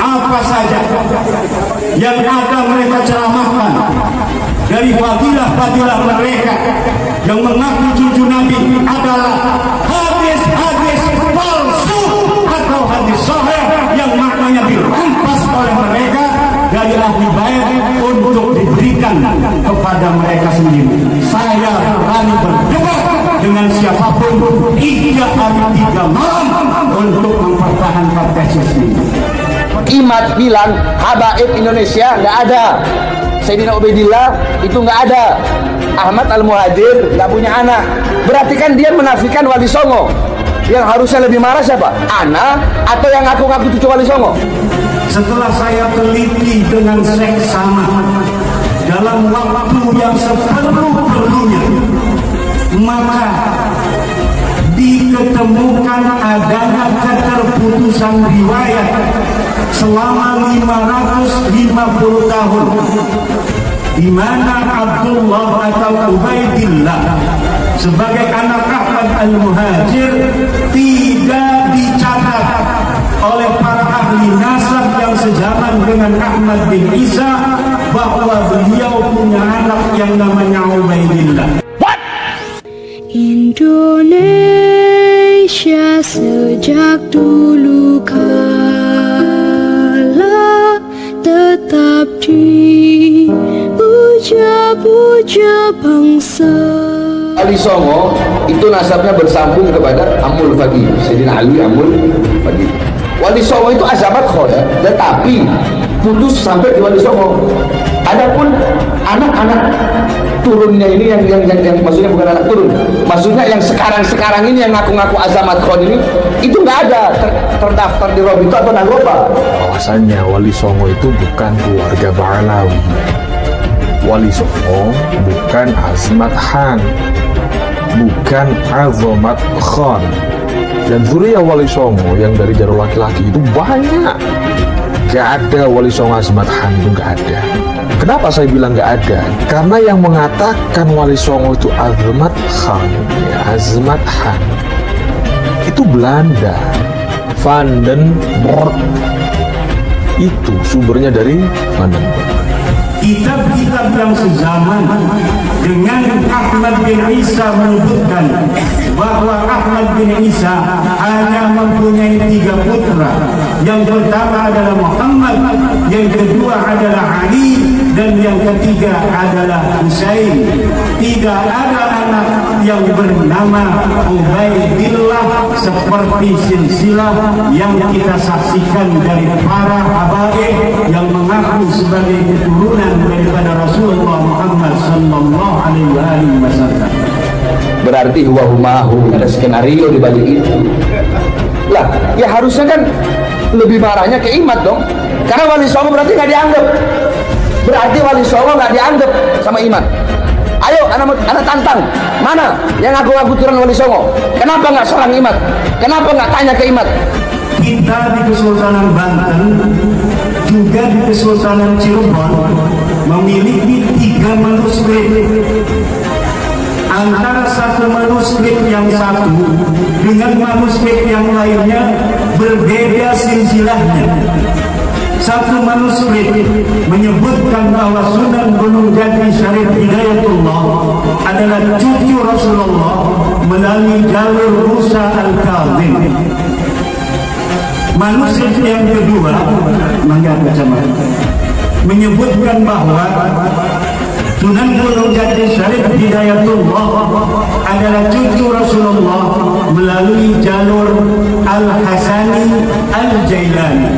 apa saja yang ada mereka ceramahkan dari fadilah-fadilah mereka yang mengaku cucu Nabi adalah hadis-hadis palsu atau hadis sahih yang maknanya dirampas oleh mereka dari ahli bait untuk diberikan kepada mereka sendiri. Saya berani berdebat dengan siapapun 3 hari 3 malam untuk mempertahankan tesis ini. Imad bilang habaib Indonesia nggak ada. Sayyidina Ubaidillah itu nggak ada. Ahmad Al-Muhajir nggak punya anak. Berarti kan dia menafikan Wali Songo. Yang harusnya lebih marah siapa? Ana atau yang ngaku-ngaku cucu Wali Songo? Setelah saya teliti dengan seksama dalam waktu yang seperlu-perlunya, maka diketemukan adanya keterputusan riwayat selama 550 tahun, di mana Abdullah atau Ubaidillah sebagai anak Ahmad Al-Muhajir tidak dicatat oleh para ahli nasab yang sejaman dengan Ahmad bin Isa bahwa beliau punya anak yang namanya Ubaidillah. Indonesia sejak dulu kala tetap dipuja-puja bangsa. Wali Songo itu nasabnya bersambung kepada Amul Faqih, Sayyidina Ali Amul Faqih. Wali Songo itu azamat khoda, tetapi putus sampai di Wali Songo. Adapun anak-anak turunnya ini yang maksudnya bukan anak turun, maksudnya yang sekarang ini yang ngaku-ngaku azamat khod ini itu nggak ada terdaftar di Robito atau Nagoba. Bahwasannya Wali Songo itu bukan keluarga Ba'alawi. Wali Songo bukan Azmat Khan, bukan Azomat Khan. Dan zuriya Wali Songo yang dari jalur laki-laki itu banyak. Gak ada Wali Songo Azmat Khan, itu gak ada. Kenapa saya bilang gak ada? Karena yang mengatakan Wali Songo itu Azmat Khan, ya, Azmat Khan, itu Belanda. Van den Broek itu sumbernya dari Van den Broek. Kitab-kitab yang sezaman dengan Ahmad bin Isa menyebutkan bahwa Ahmad bin Isa hanya mempunyai 3 putra. Yang pertama adalah Muhammad, yang kedua adalah Ali, dan yang ketiga adalah Husain. Tidak ada anak yang bernama Ubaidillah seperti silsilah yang kita saksikan dari para habaib yang mengaku sebagai keturunan daripada Rasulullah Muhammad sallallahu alaihi wasallam. Berarti huwahumahu, ada skenario di balik itu. Lah, ya harusnya kan lebih marahnya ke Imad dong. Karena Wali Songo berarti nggak dianggap. Berarti Wali Songo nggak dianggap sama Imad. Ayo, anak tantang. Mana yang ngaku-ngaku turun Wali Songo? Kenapa nggak serang Imad? Kenapa nggak tanya ke Imad? Kita di Kesultanan Banten, juga di Kesultanan Cirebon memiliki 3 manuskrip. Antara satu manuskrip yang satu dengan manuskrip yang lainnya berbeda silsilahnya. Satu manuskrip menyebutkan bahwa Sunan Gunung Jati Syarif Hidayatullah adalah cucu Rasulullah melalui jalur Musa Al-Kazim. Manuskrip yang kedua menyebutkan bahwa Sunan Gunung Jati Syarif Hidayatullah adalah cucu Rasulullah melalui jalur Al-Hasani Al-Jailani.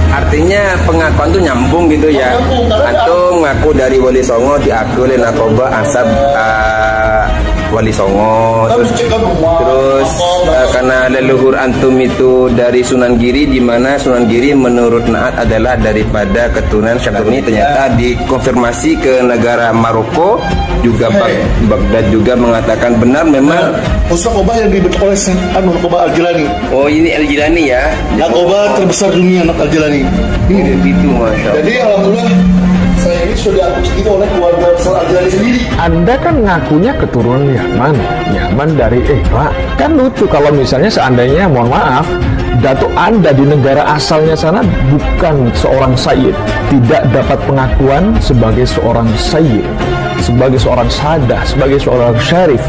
Artinya pengakuan itu nyambung gitu ya. Antum ngaku dari Wali Songo, diakui oleh Nakoba Asab Wali Songo, terus karena leluhur antum itu dari Sunan Giri, di mana Sunan Giri menurut Naat adalah daripada keturunan Syabani, ternyata dikonfirmasi ke negara Maroko juga, Baghdad juga mengatakan benar memang Nakoba yang dibentuk oleh Nakoba Al-Jilani. Oh, ini Al-Jilani ya, Nakoba terbesar dunia, Al-Jilani. Ini gitu, masya Allah. Jadi alhamdulillah saya ini sudah diakui oleh keluarga Al-Jilani sendiri. Anda kan ngakunya keturunan Yaman dari Irak. Kan lucu kalau misalnya seandainya, mohon maaf, datuk Anda di negara asalnya sana bukan seorang sayyid, tidak dapat pengakuan sebagai seorang sayyid, sebagai seorang sadah, sebagai seorang syarif.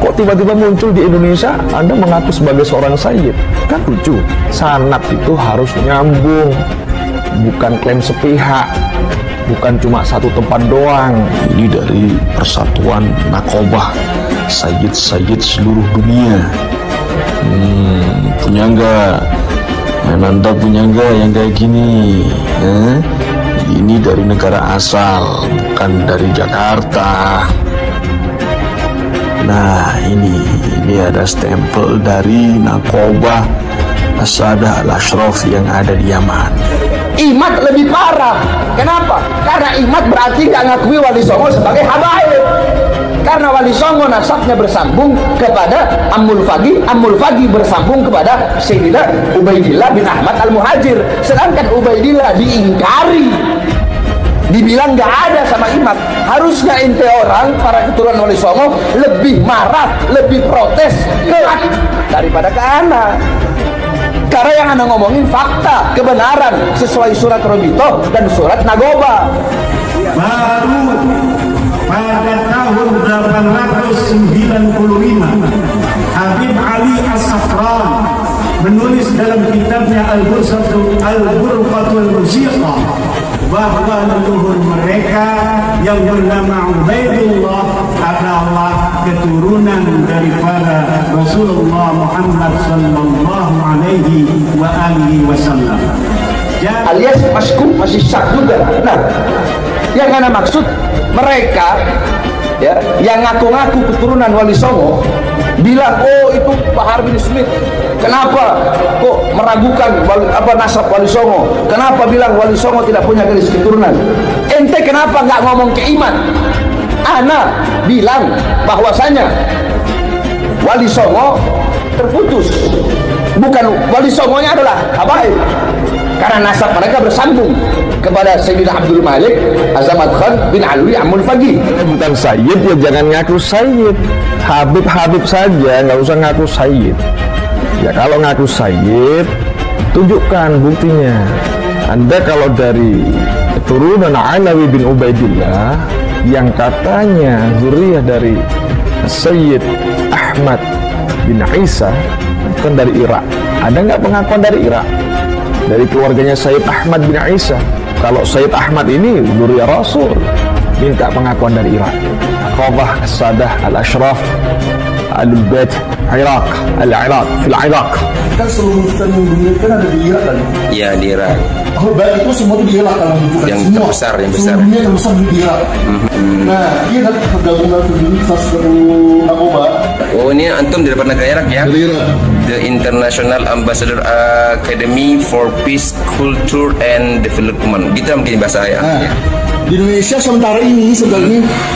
Kok tiba-tiba muncul di Indonesia Anda mengaku sebagai seorang sayyid? Kan lucu. Sanad itu harus nyambung, bukan klaim sepihak, bukan cuma satu tempat doang. Ini dari Persatuan Nakobah Sayyid-Sayyid seluruh dunia. Punya nggak? Anda punya nggak yang kayak gini? Ini dari negara asal, bukan dari Jakarta. Nah, ini ada stempel dari Nakobah As-Sadah Al-Ashraf yang ada di Yaman. Imat lebih parah. Kenapa? Karena Imat berarti nggak ngakui Wali Songo sebagai habaib. Karena Wali Songo nasabnya bersambung kepada Ammul Faqih bersambung kepada Sayyidina Ubaidillah bin Ahmad Al-Muhajir. Sedangkan Ubaidillah diingkari, dibilang nggak ada sama Imat. Harusnya ente orang para keturunan Wali Songo lebih marah, lebih protes ke daripada ke anak. Karena yang anda ngomongin fakta, kebenaran sesuai surat Robito dan surat Nagoba. Baru pada tahun 895 Habib Ali As-Sakran menulis dalam kitabnya Al-Burqatul Musiqa bahwa leluhur mereka yang bernama Ubaidillah adalah keturunan daripada Rasulullah Muhammad sallallahu alaihi wa alihi wasallam. Alias masih syak juga. Nah, yang anda maksud mereka ya, yang ngaku-ngaku keturunan Wali Songo bilang, oh itu Bahar bin Smith. Kenapa kok meragukan nasab Wali Songo? Kenapa bilang Wali Songo tidak punya garis keturunan? Ente kenapa nggak ngomong ke Iman? Ana bilang bahwasanya Wali Songo terputus, bukan Wali Songonya adalah habaib, karena nasab mereka bersambung kepada Sayyidina Abdul Malik Azamat Khan bin Alwi Ammul Faqih. Bukan sayyid ya jangan ngaku sayyid. Habib saja, nggak usah ngaku sayyid. Ya kalau ngaku sayyid, tunjukkan buktinya. Anda kalau dari keturunan Alawi bin Ubaidillah yang katanya zuriyah dari Sayyid Ahmad bin Isa, bukan dari Irak. Ada nggak pengakuan dari Irak? Dari keluarganya Sayyid Ahmad bin Isa. Kalau Sayyid Ahmad ini zuriyah Rasul, minta pengakuan dari Irak. Nakobah As-Sadah Al-Ashraf Ahlul Bait Iraq, Al-Iraq, fil Iraq. Kan seluruh kita dunia kan ada di Irak kan? Iya, di Irak. Ahlul Bait itu semua di Irak kan? Yang semua. terbesar, yang besar. Seluruh dunia terbesar di Irak. Nah, ini adalah pergabungan sendiri satu Nakobah. Oh, ini antum dari negara Irak ya? Dari Irak. The International Ambassador Academy for Peace, Culture and Development. Gitu mungkin bahasa saya. Nah, Ya. di Indonesia sementara ini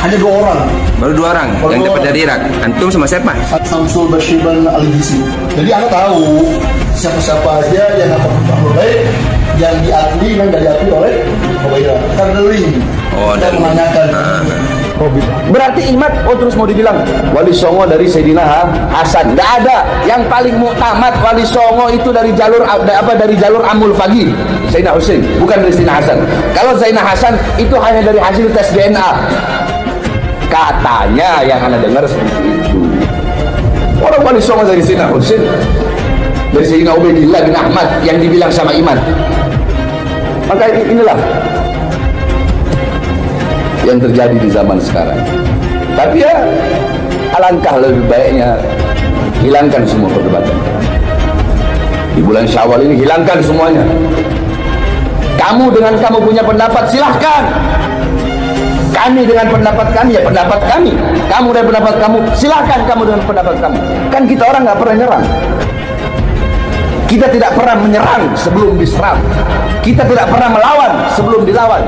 hanya 2 orang. Baru 2 orang yang dapat dari Irak. Antum sama siapa? Samsul Bashiban Al-Jisi. Jadi anda tahu siapa-siapa aja yang Ahlul Bait yang diakui dan tidak diakui oleh Ubaidillah. Karena ini kita menanyakan. Berarti Imat terus mau dibilang Wali Songo dari Sayyidina Hasan. Nggak ada. Yang paling muktamad Wali Songo itu dari jalur Ammul Faqih Sayyidina Husain, bukan dari Sayyidina Hasan. Kalau Sayyidina Hasan itu hanya dari hasil tes DNA. Katanya yang anda dengar seperti itu. Orang Wali Songo dari Sayyidina Husain, dari Sayyidina Ubaidillah bin Ahmad yang dibilang sama Iman. Maka inilah yang terjadi di zaman sekarang. Tapi ya alangkah lebih baiknya hilangkan semua perdebatan. Di bulan Syawal ini hilangkan semuanya. Kamu dengan kamu punya pendapat silahkan. Kami dengan pendapat kami ya pendapat kami. Kamu dengan pendapat kamu silahkan, kamu dengan pendapat kamu. Kan kita orang nggak pernah nyerang. Kita tidak pernah menyerang sebelum diserang. Kita tidak pernah melawan sebelum dilawan.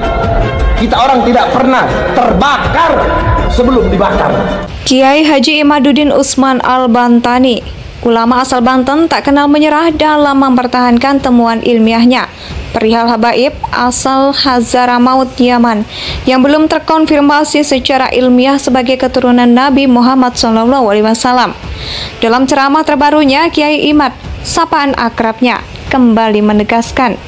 Kita orang tidak pernah terbakar sebelum dibakar. Kiai Haji Imaduddin Utsman Al-Bantani Ulama asal Banten tak kenal menyerah dalam mempertahankan temuan ilmiahnya perihal habaib asal Hazaramaut Yaman yang belum terkonfirmasi secara ilmiah sebagai keturunan Nabi Muhammad SAW. Dalam ceramah terbarunya, Kiai Imad, sapaan akrabnya, kembali menegaskan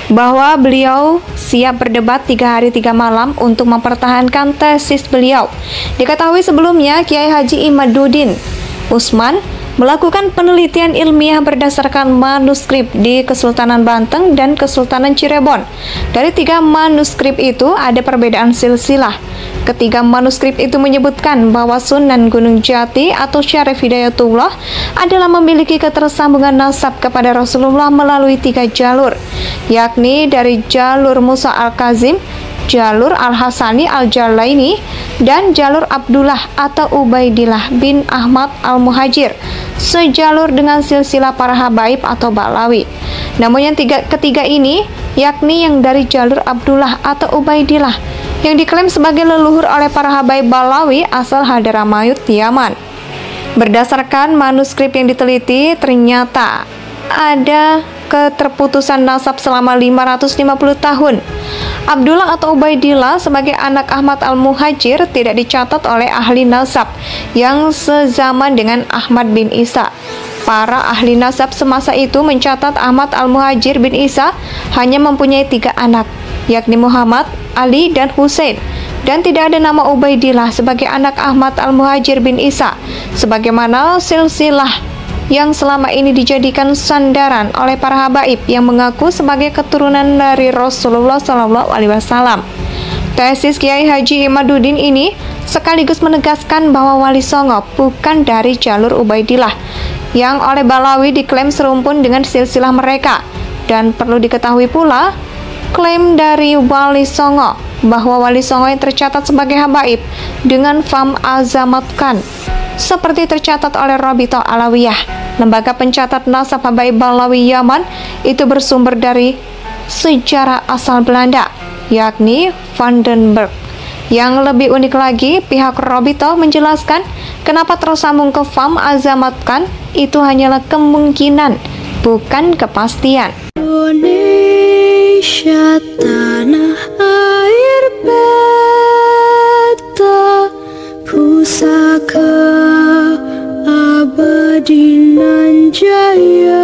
bahwa beliau siap berdebat 3 hari 3 malam untuk mempertahankan tesis beliau. Diketahui sebelumnya Kiai Haji Imaduddin Usman melakukan penelitian ilmiah berdasarkan manuskrip di Kesultanan Banten dan Kesultanan Cirebon. Dari 3 manuskrip itu ada perbedaan silsilah. Ketiga manuskrip itu menyebutkan bahwa Sunan Gunung Jati atau Syarif Hidayatullah adalah memiliki ketersambungan nasab kepada Rasulullah melalui 3 jalur, yakni dari jalur Musa Al-Kazim, jalur Al-Hasani Al-Jalaini, dan jalur Abdullah atau Ubaidillah bin Ahmad Al-Muhajir, sejalur dengan silsilah para habaib atau Balawi. Namun yang ketiga ini, yakni yang dari jalur Abdullah atau Ubaidillah, yang diklaim sebagai leluhur oleh para habaib Balawi asal Hadramaut Yaman. Berdasarkan manuskrip yang diteliti, ternyata ada keterputusan nasab selama 550 tahun. Abdullah atau Ubaidillah sebagai anak Ahmad Al-Muhajir tidak dicatat oleh ahli nasab yang sezaman dengan Ahmad bin Isa. Para ahli nasab semasa itu mencatat Ahmad Al-Muhajir bin Isa hanya mempunyai 3 anak, yakni Muhammad, Ali, dan Husain, dan tidak ada nama Ubaidillah sebagai anak Ahmad Al-Muhajir bin Isa, sebagaimana silsilah yang selama ini dijadikan sandaran oleh para habaib yang mengaku sebagai keturunan dari Rasulullah SAW. Tesis Kiai Haji Imaduddin ini sekaligus menegaskan bahwa Wali Songo bukan dari jalur Ubaidillah yang oleh Balawi diklaim serumpun dengan silsilah mereka. Dan perlu diketahui pula, klaim dari Wali Songo bahwa Wali Songo yang tercatat sebagai habaib dengan fam azamatkan seperti tercatat oleh Rabithah Alawiyah, lembaga pencatat nasab habaib Balawi Yaman, itu bersumber dari sejarah asal Belanda, yakni Vandenberg. Yang lebih unik lagi, pihak Rabithah menjelaskan kenapa tersambung ke fam azamatkan itu hanyalah kemungkinan, bukan kepastian. Indonesia tanah air beta, pusaka abadi nan jaya.